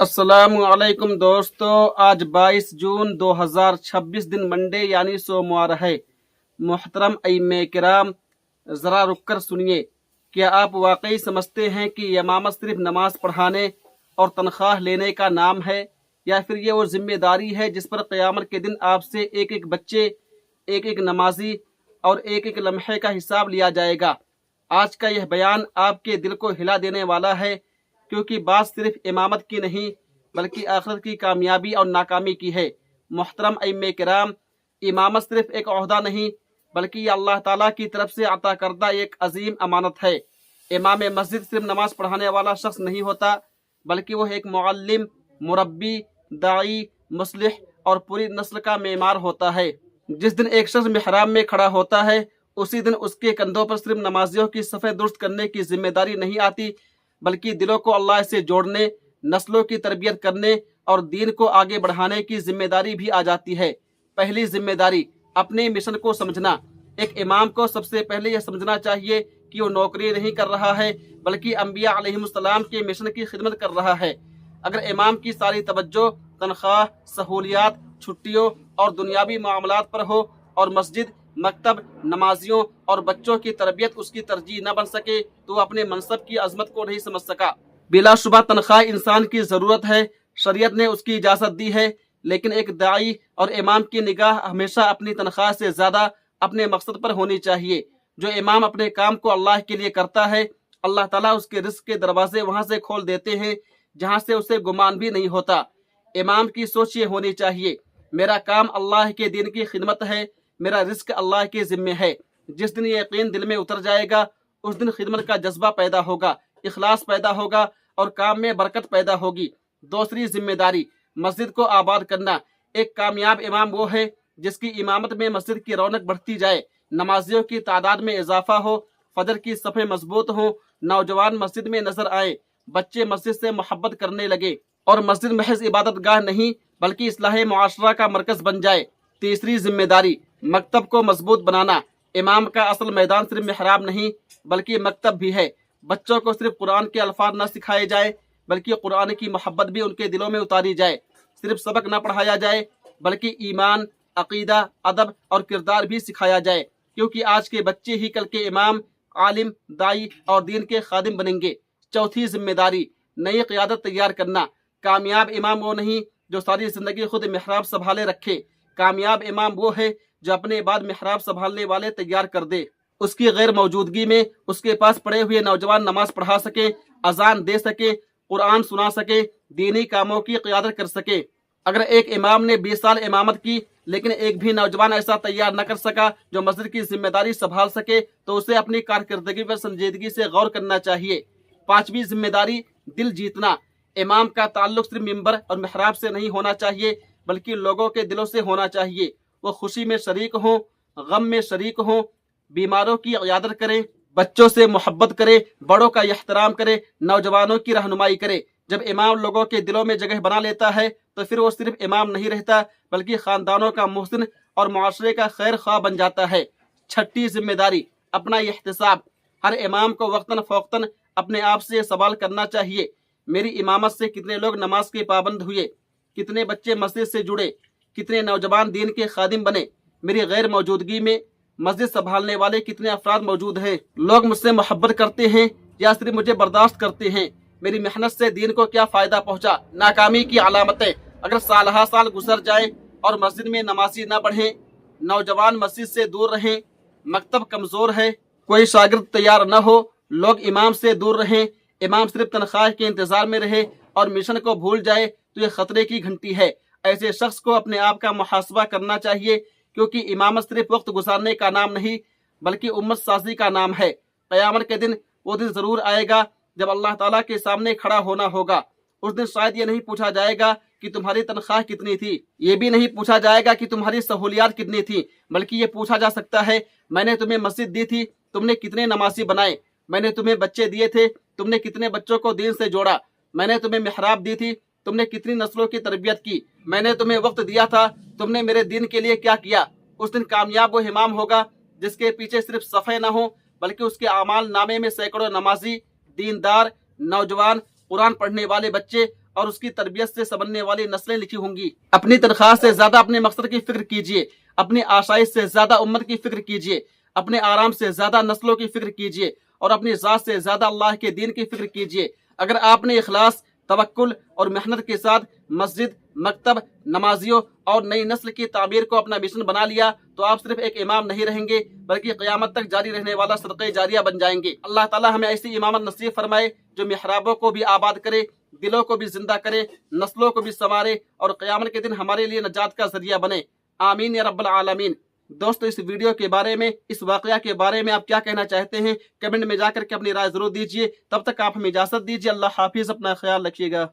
अस्सलाम वालेकुम दोस्तों, आज 22 जून 2026 दिन मंडे यानी सोमवार है। मोहतरम अइम्मे किराम, ज़रा रुक कर सुनिए। क्या आप वाकई समझते हैं कि इमामत सिर्फ नमाज पढ़ाने और तनख्वाह लेने का नाम है, या फिर ये वो जिम्मेदारी है जिस पर क़यामत के दिन आपसे एक एक बच्चे, एक एक नमाजी और एक एक लम्हे का हिसाब लिया जाएगा। आज का यह बयान आपके दिल को हिला देने वाला है, क्योंकि बात सिर्फ इमामत की नहीं बल्कि आखिरत की कामयाबी और नाकामी की है। मोहतरम अइम्मे किराम, इमामत सिर्फ एक ओहदा नहीं बल्कि ये अल्लाह ताला की तरफ से अता करदा एक अजीम अमानत है। इमाम मस्जिद सिर्फ नमाज पढ़ाने वाला शख्स नहीं होता, बल्कि वह एक मुअल्लिम, मुरब्बी, दाई, मुस्लिह और पूरी नस्ल का मेमार होता है। जिस दिन एक शख्स मिहराब में खड़ा होता है, उसी दिन उसके कंधों पर सिर्फ नमाजियों की सफ़े दुरुस्त करने की जिम्मेदारी नहीं आती, बल्कि दिलों को अल्लाह से जोड़ने, नस्लों की तरबियत करने और दीन को आगे बढ़ाने की जिम्मेदारी भी आ जाती है। पहली जिम्मेदारी, अपने मिशन को समझना। एक इमाम को सबसे पहले यह समझना चाहिए कि वो नौकरी नहीं कर रहा है, बल्कि अंबिया अलैहिमुस्सलाम के मिशन की खिदमत कर रहा है। अगर इमाम की सारी तवज्जो तनख्वाह, सहूलियात, छुट्टियों और दुनियावी मामलात पर हो और मस्जिद, मकतब, नमाजियों और बच्चों की तरबियत उसकी तरजीह न बन सके, तो अपने मनसब की अजमत को नहीं समझ सका। बिलाशुबा तनख्वाह इंसान की ज़रूरत है, शरीयत ने उसकी इजाज़त दी है, लेकिन एक दाई और इमाम की निगाह हमेशा अपनी तनख्वाह से ज़्यादा अपने मकसद पर होनी चाहिए। जो इमाम अपने काम को अल्लाह के लिए करता है, अल्लाह ताला उसके रिज़्क़ के दरवाजे वहाँ से खोल देते हैं जहाँ से उसे गुमान भी नहीं होता। इमाम की सोच ये होनी चाहिए, मेरा काम अल्लाह के दीन की खिदमत है, मेरा रिज़्क़ अल्लाह के ज़िम्मे है। जिस दिन ये यकीन दिल में उतर जाएगा, उस दिन खिदमत का जज्बा पैदा होगा, इखलास पैदा होगा और काम में बरकत पैदा होगी। दूसरी जिम्मेदारी, मस्जिद को आबाद करना। एक कामयाब इमाम वो है जिसकी इमामत में मस्जिद की रौनक बढ़ती जाए, नमाजियों की तादाद में इजाफा हो, फजर की सफ़े मजबूत हो, नौजवान मस्जिद में नजर आए, बच्चे मस्जिद से मोहब्बत करने लगे और मस्जिद महज इबादत गाह नहीं बल्कि इस्लाह मुआशरा का मरकज बन जाए। तीसरी जिम्मेदारी, मकतब को मजबूत बनाना। इमाम का असल मैदान सिर्फ मिहराब नहीं बल्कि मकतब भी है। बच्चों को सिर्फ कुरान के अल्फाज न सिखाए जाए बल्कि कुरान की मोहब्बत भी उनके दिलों में उतारी जाए। सिर्फ सबक न पढ़ाया जाए बल्कि ईमान, अकीदा, अदब और किरदार भी सिखाया जाए, क्योंकि आज के बच्चे ही कल के इमाम, आलिम, दाई और दीन के खादिम बनेंगे। चौथी जिम्मेदारी, नई क़यादत तैयार करना। कामयाब इमाम वो नहीं जो सारी ज़िंदगी खुद मिहराब संभाले रखे। कामयाब इमाम वो है जो अपने बाद मिहराब संभालने वाले तैयार कर दे। उसकी गैर मौजूदगी में उसके पास पड़े हुए नौजवान नमाज पढ़ा सके, अजान दे सके, कुरान सुना सके, दीनी कामों की क़यादत कर सके। अगर एक इमाम ने 20 साल इमामत की लेकिन एक भी नौजवान ऐसा तैयार न कर सका जो मस्जिद की जिम्मेदारी संभाल सके, तो उसे अपनी कारकर्दगी पर संजीदगी से गौर करना चाहिए। पांचवी जिम्मेदारी, दिल जीतना। इमाम का ताल्लुक सिर्फ मिंबर और मिहराब से नहीं होना चाहिए बल्कि लोगों के दिलों से होना चाहिए। वो खुशी में शरीक हों, गम में शरीक हों, बीमारों की इयादत करें, बच्चों से मोहब्बत करे, बड़ों का एहतराम करे, नौजवानों की रहनुमाई करे। जब इमाम लोगों के दिलों में जगह बना लेता है तो फिर वो सिर्फ इमाम नहीं रहता बल्कि खानदानों का मुहसिन और मुआशरे का खैर ख्वाह बन जाता है। छठी जिम्मेदारी, अपना एहतिसाब। हर इमाम को वक्तन फ़ौक्तन अपने आप से सवाल करना चाहिए, मेरी इमामत से कितने लोग नमाज के पाबंद हुए, कितने बच्चे मस्जिद से जुड़े, कितने नौजवान दीन के खादिम बने, मेरी गैर मौजूदगी में मस्जिद संभालने वाले कितने अफराद मौजूद हैं, लोग मुझसे मोहब्बत करते हैं या सिर्फ मुझे बर्दाश्त करते हैं, मेरी मेहनत से दीन को क्या फ़ायदा पहुँचा। नाकामी की अलामतें, अगर साल साल गुजर जाए और मस्जिद में नमाजी न बढ़ें, नौजवान मस्जिद से दूर रहें, मकतब कमज़ोर है, कोई शागिर्द तैयार न हो, लोग इमाम से दूर रहें, इमाम सिर्फ तनख्वाह के इंतज़ार में रहे और मिशन को भूल जाए, तो ये ख़तरे की घंटी है। ऐसे शख्स को अपने आप का मुहासबा करना चाहिए, क्योंकि इमामत सिर्फ वक्त गुजारने का नाम नहीं बल्कि उम्मत साजी का नाम है। क़यामत के दिन वो दिन ज़रूर आएगा जब अल्लाह ताला के सामने खड़ा होना होगा। उस दिन शायद ये नहीं पूछा जाएगा कि तुम्हारी तनख्वाह कितनी थी, ये भी नहीं पूछा जाएगा कि तुम्हारी सहूलियात कितनी थी, बल्कि ये पूछा जा सकता है, मैंने तुम्हें मस्जिद दी थी, तुमने कितने नमाजी बनाए, मैंने तुम्हें बच्चे दिए थे, तुमने कितने बच्चों को दीन से जोड़ा, मैंने तुम्हें मिहराब दी थी, तुमने कितनी नस्लों की तरबियत की, मैंने तुम्हें वक्त दिया था, तुमने मेरे दीन के लिए क्या किया। उस दिन कामयाब वो इमाम होगा जिसके पीछे सिर्फ सफ़े न हो बल्कि उसके आमाल नामे में सैकड़ों नमाजी, दीनदार, नौजवान, कुरान पढ़ने वाले बच्चे اور اس کی تربیت سے سبننے والی نسلیں لکھی ہوں گی۔ اپنی تنخواہ سے زیادہ اپنے مقصد کی فکر کیجیے، اپنی آسائش سے زیادہ امت کی فکر کیجیے، اپنے آرام سے زیادہ نسلوں کی فکر کیجیے، اور اپنی ذات سے زیادہ اللہ کے دین کی فکر کیجیے۔ اگر آپ نے اخلاص، توکل اور محنت کے ساتھ مسجد، مکتب، نمازیوں اور نئی نسل کی تعمیر کو اپنا مشن بنا لیا تو آپ صرف ایک امام نہیں رہیں گے بلکہ قیامت تک جاری رہنے والا صدقہ جاریہ بن جائیں گے۔ اللہ تعالی ہمیں ایسی امامت نصیب فرمائے جو محرابوں کو بھی آباد کرے، دلوں کو بھی زندہ کرے، نسلوں کو بھی سنوارے اور قیامت کے دن ہمارے لیے نجات کا ذریعہ بنے۔ آمین یا رب العالمین۔ دوستو، اس ویڈیو کے بارے میں، اس واقعہ کے بارے میں آپ کیا کہنا چاہتے ہیں؟ کمنٹ میں جا کر کے اپنی رائے ضرور دیجیے۔ تب تک آپ ہمیں اجازت دیجیے۔ اللہ حافظ، اپنا خیال رکھیے گا۔